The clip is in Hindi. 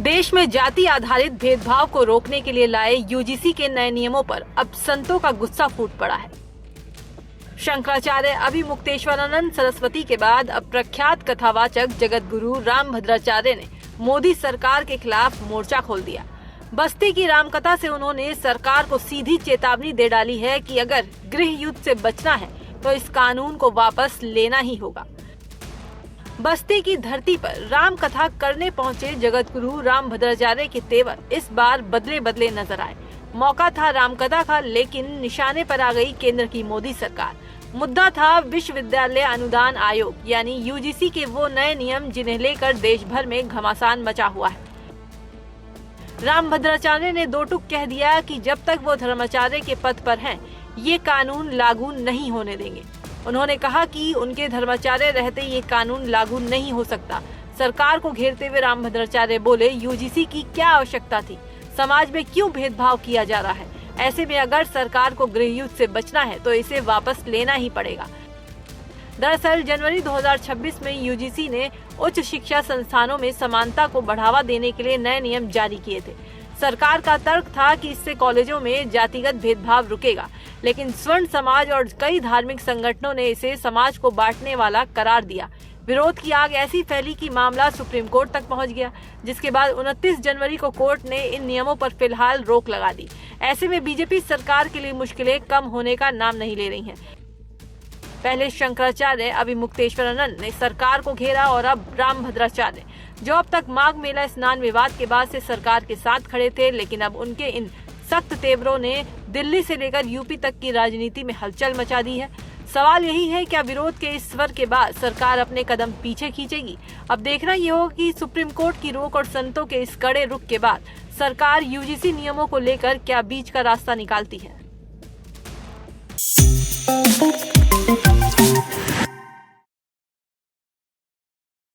देश में जाति आधारित भेदभाव को रोकने के लिए लाए यूजीसी के नए नियमों पर अब संतों का गुस्सा फूट पड़ा है। शंकराचार्य अभिमुक्तेश्वरानंद सरस्वती के बाद अब प्रख्यात कथावाचक जगत गुरु रामभद्राचार्य ने मोदी सरकार के खिलाफ मोर्चा खोल दिया। बस्ती की रामकथा से उन्होंने सरकार को सीधी चेतावनी दे डाली है कि अगर गृह युद्ध से बचना है तो इस कानून को वापस लेना ही होगा। बस्ती की धरती पर राम कथा करने पहुंचे जगत गुरु रामभद्राचार्य के तेवर इस बार बदले बदले नजर आए। मौका था रामकथा का, लेकिन निशाने पर आ गई केंद्र की मोदी सरकार। मुद्दा था विश्वविद्यालय अनुदान आयोग यानी यूजीसी के वो नए नियम जिन्हें लेकर देश भर में घमासान मचा हुआ है। रामभद्राचार्य ने दो टूक कह दिया कि जब तक वो धर्माचार्य के पद पर हैं, ये कानून लागू नहीं होने देंगे। उन्होंने कहा कि उनके धर्माचार्य रहते ये कानून लागू नहीं हो सकता। सरकार को घेरते हुए रामभद्राचार्य बोले, यूजीसी की क्या आवश्यकता थी? समाज में क्यों भेदभाव किया जा रहा है? ऐसे में अगर सरकार को गृह युद्ध से बचना है तो इसे वापस लेना ही पड़ेगा। दरअसल जनवरी 2026 में यूजीसी ने उच्च शिक्षा संस्थानों में समानता को बढ़ावा देने के लिए नए नियम जारी किए थे। सरकार का तर्क था कि इससे कॉलेजों में जातिगत भेदभाव रुकेगा, लेकिन स्वर्ण समाज और कई धार्मिक संगठनों ने इसे समाज को बांटने वाला करार दिया। विरोध की आग ऐसी फैली कि मामला सुप्रीम कोर्ट तक पहुंच गया, जिसके बाद 29 जनवरी को कोर्ट ने इन नियमों पर फिलहाल रोक लगा दी। ऐसे में बीजेपी सरकार के लिए मुश्किलें कम होने का नाम नहीं ले रही हैं। पहले शंकराचार्य अभिमुक्तेश्वरानंद ने सरकार को घेरा और अब रामभद्राचार्य, जो अब तक माघ मेला स्नान विवाद के बाद से सरकार के साथ खड़े थे, लेकिन अब उनके इन सख्त तेवरों ने दिल्ली से लेकर यूपी तक की राजनीति में हलचल मचा दी है। सवाल यही है, क्या विरोध के इस स्वर के बाद सरकार अपने कदम पीछे खींचेगी? अब देखना ये होगा कि सुप्रीम कोर्ट की रोक और संतों के इस कड़े रुख के बाद सरकार यूजीसी नियमों को लेकर क्या बीच का रास्ता निकालती है।